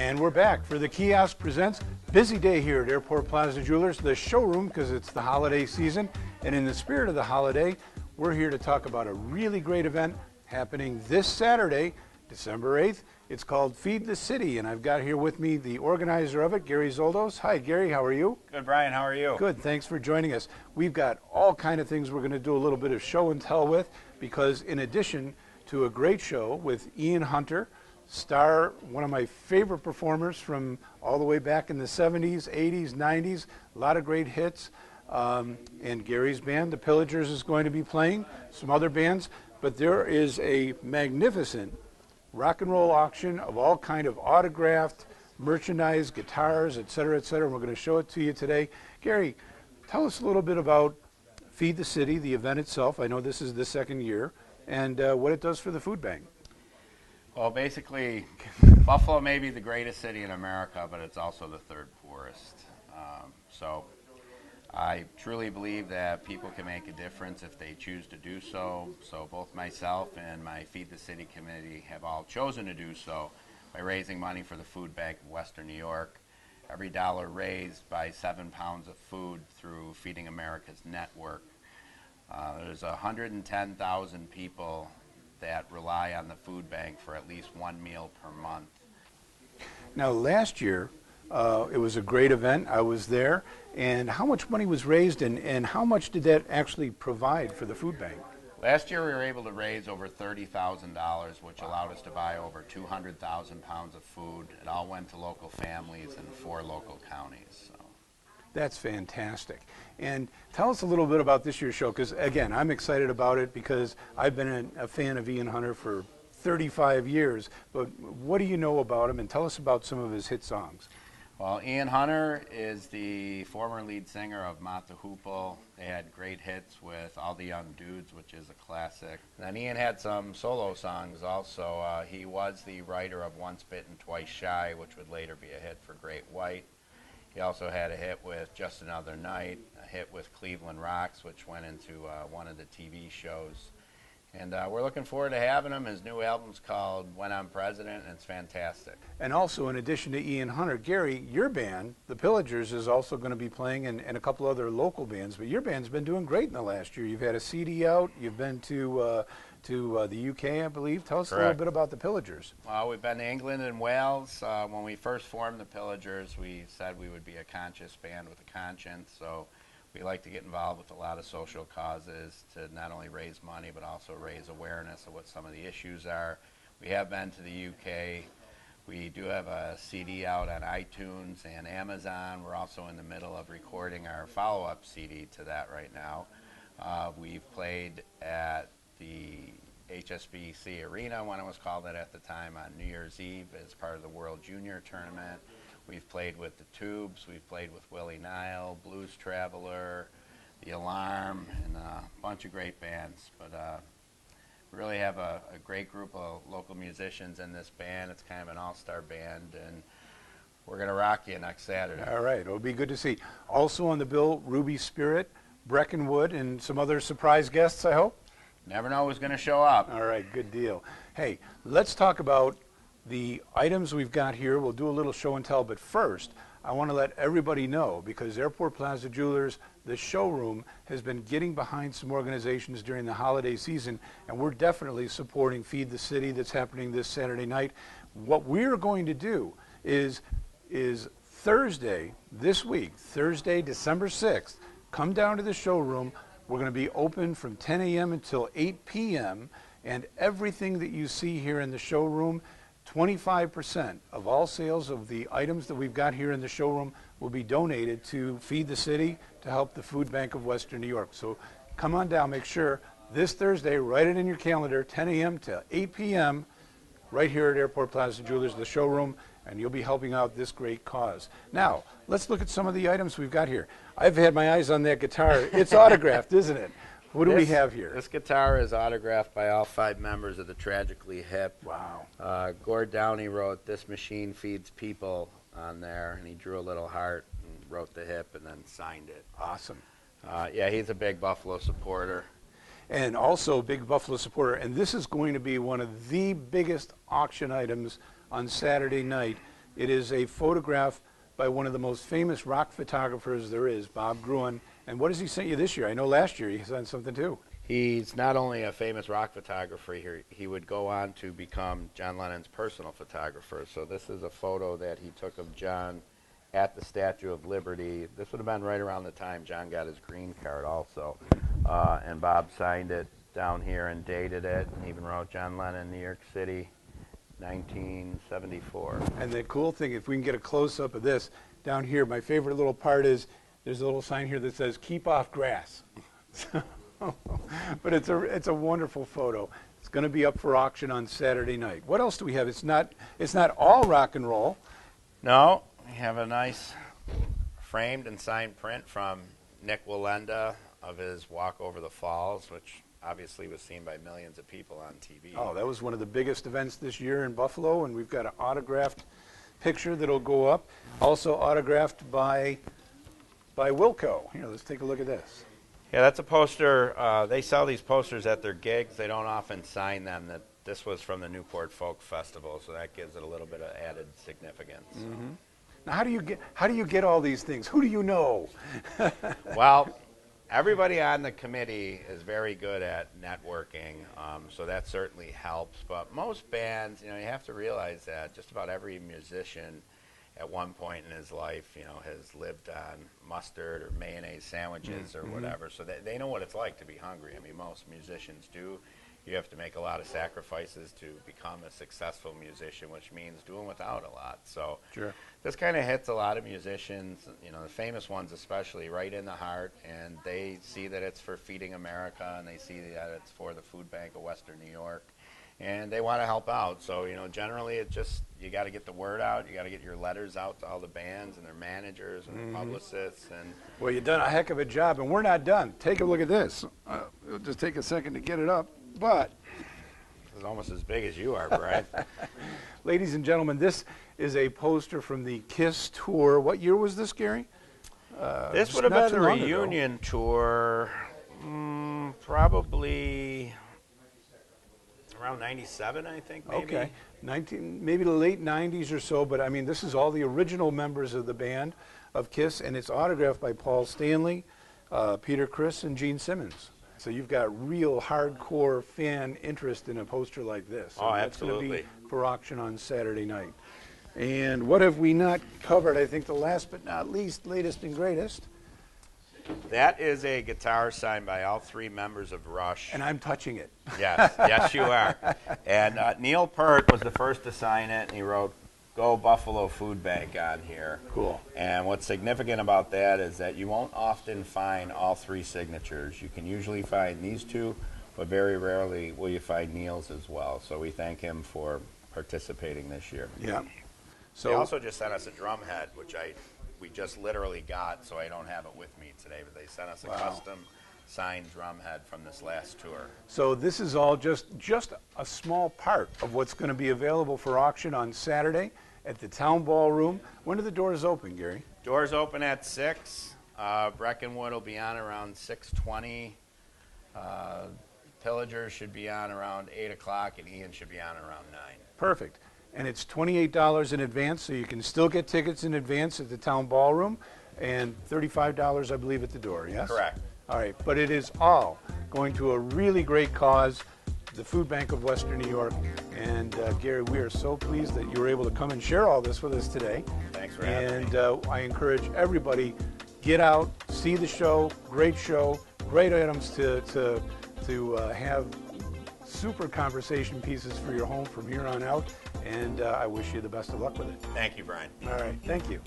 And we're back for the Kiosk Presents. Busy day here at Airport Plaza Jewelers, the showroom, because it's the holiday season. And in the spirit of the holiday, we're here to talk about a really great event happening this Saturday, December 8th. It's called Feed the City, and I've got here with me the organizer of it, Gary Zoldos. Hi, Gary, how are you? Good, Brian, how are you? Good, thanks for joining us. We've got all kind of things we're going to do a little bit of show and tell with, because in addition to a great show with Ian Hunter, one of my favorite performers from all the way back in the 70s, 80s, 90s, a lot of great hits. And Gary's band, the Pillagers, is going to be playing, some other bands, but there is a magnificent rock and roll auction of all kind of autographed merchandise, guitars, et cetera, and we're going to show it to you today. Gary, tell us a little bit about Feed the City, the event itself. I know this is the second year, and what it does for the food bank. Well, basically, Buffalo may be the greatest city in America, but it's also the third poorest. So I truly believe that people can make a difference if they choose to do so. So both myself and my Feed the City committee have all chosen to do so by raising money for the food bank of Western New York. Every dollar raised buys 7 pounds of food through Feeding America's network. There's 110,000 people that rely on the food bank for at least one meal per month. Now, last year, it was a great event. I was there. And how much money was raised, and how much did that actually provide for the food bank? Last year, we were able to raise over $30,000, which allowed us to buy over 200,000 pounds of food. It all went to local families in 4 local counties. So. That's fantastic. And tell us a little bit about this year's show, because, again, I'm excited about it because I've been a fan of Ian Hunter for 35 years. But what do you know about him, and tell us about some of his hit songs. Well, Ian Hunter is the former lead singer of Mott the Hoople. They had great hits with All the Young Dudes, which is a classic. And then Ian had some solo songs also. He was the writer of Once Bitten, Twice Shy, which would later be a hit for Great White. He also had a hit with Just Another Night, a hit with Cleveland Rocks, which went into one of the TV shows. And we're looking forward to having him. His new album's called When I'm President, and it's fantastic. And also, in addition to Ian Hunter, Gary, your band, the Pillagers, is also going to be playing, and a couple other local bands. But your band's been doing great in the last year. You've had a CD out. You've been to the UK, I believe. Tell us a little bit about the Pillagers. Well, we've been to England and Wales. When we first formed the Pillagers, we said we would be a conscious band with a conscience. So we like to get involved with a lot of social causes to not only raise money, but also raise awareness of what some of the issues are. We have been to the UK. We do have a CD out on iTunes and Amazon. We're also in the middle of recording our follow-up CD to that right now. We've played at the HSBC Arena, when it was called that at the time, on New Year's Eve as part of the World Junior Tournament. We've played with the Tubes, we've played with Willie Nile, Blues Traveler, The Alarm, and a bunch of great bands. But we really have a great group of local musicians in this band. It's kind of an all-star band, and we're going to rock you next Saturday. All right, it'll be good to see. Also on the bill, Ruby Spirit, Breckenwood, and some other surprise guests, I hope? Never know who's going to show up. All right, good deal. Hey, let's talk about the items we've got here. We'll do a little show and tell, but first, I want to let everybody know, because Airport Plaza Jewelers, the showroom, has been getting behind some organizations during the holiday season, and we're definitely supporting Feed the City that's happening this Saturday night. What we're going to do is Thursday, this week, Thursday, December 6th, come down to the showroom. We're going to be open from 10 a.m. until 8 p.m., and everything that you see here in the showroom, 25% of all sales of the items that we've got here in the showroom will be donated to Feed the City to help the Food Bank of Western New York. So come on down, make sure this Thursday, write it in your calendar, 10 a.m. to 8 p.m., right here at Airport Plaza Jewelers, the showroom, and you'll be helping out this great cause. Now, let's look at some of the items we've got here. I've had my eyes on that guitar. It's autographed, isn't it? What do we have here? This guitar is autographed by all 5 members of the Tragically Hip. Wow. Gord Downey wrote "This Machine Feeds People" on there, and he drew a little heart and wrote the hip and then signed it. Awesome. Yeah, he's a big Buffalo supporter. And also a big Buffalo supporter. And this is going to be one of the biggest auction items on Saturday night. It is a photograph by one of the most famous rock photographers there is, Bob Gruen. And what has he sent you this year? I know last year he sent something too. He's not only a famous rock photographer, he would go on to become John Lennon's personal photographer. So this is a photo that he took of John at the Statue of Liberty. This would have been right around the time John got his green card also. And Bob signed it down here and dated it, and even wrote John Lennon, New York City, 1974. And the cool thing, if we can get a close-up of this, down here, my favorite little part is there's a little sign here that says, "Keep off grass." But it's a wonderful photo. It's going to be up for auction on Saturday night. What else do we have? It's not all rock and roll. No, we have a nice framed and signed print from Nick Wallenda of his Walk Over the Falls, which obviously was seen by millions of people on TV. Oh, that was one of the biggest events this year in Buffalo, and we've got an autographed picture that'll go up. Also autographed by Wilco. Here, let's take a look at this. Yeah, that's a poster. They sell these posters at their gigs. They don't often sign them. This was from the Newport Folk Festival, so that gives it a little bit of added significance. Mm-hmm. Now, how do you get all these things? Who do you know? Well, everybody on the committee is very good at networking, so that certainly helps. But most bands, you have to realize that just about every musician at one point in his life, has lived on mustard or mayonnaise sandwiches or whatever. So they know what it's like to be hungry. I mean, most musicians do. You have to make a lot of sacrifices to become a successful musician, which means doing without a lot. So Sure. This kind of hits a lot of musicians, the famous ones especially, right in the heart, and they see that it's for Feeding America, and they see that it's for the Food Bank of Western New York. And they want to help out. So, generally you got to get the word out. You got to get your letters out to all the bands and their managers and their publicists. And Well, you've done a heck of a job, and we're not done. Take a look at this. It'll just take a second to get it up, but it's almost as big as you are, Brian. ladies and gentlemen, this is a poster from the KISS tour. What year was this, Gary? This would have been the reunion tour, probably around 97, I think, maybe. Okay, maybe the late 90s or so, but I mean, this is all the original members of the band of KISS, and it's autographed by Paul Stanley, Peter Criss, and Gene Simmons. So you've got real hardcore fan interest in a poster like this. Oh, and absolutely. That's going to be for auction on Saturday night. And what have we not covered? I think the last but not least, latest and greatest. That is a guitar signed by all three members of Rush. And I'm touching it. Yes, you are. And Neil Peart was the first to sign it, and he wrote, "Go Buffalo Food Bank" on here. Cool. And what's significant about that is that you won't often find all three signatures. You can usually find these two, but very rarely will you find Neil's as well. So we thank him for participating this year. Yeah. So they also just sent us a drum head, which we just literally got, so I don't have it with me today, but they sent us a custom signed drum head from this last tour. So this is all just a small part of what's going to be available for auction on Saturday at the Town Ballroom. When do the doors open, Gary? Doors open at 6. Breckenwood will be on around 6:20. Pillagers should be on around 8 o'clock, and Ian should be on around 9. Perfect. And it's $28 in advance, so you can still get tickets in advance at the Town Ballroom, and $35, I believe, at the door, yes? Correct. All right, but it is all going to a really great cause, the Food Bank of Western New York. And Gary, we are so pleased that you were able to come and share all this with us today. Thanks for having me. And I encourage everybody, get out, see the show, great items to have super conversation pieces for your home from here on out. And I wish you the best of luck with it. Thank you, Brian. All right, thank you.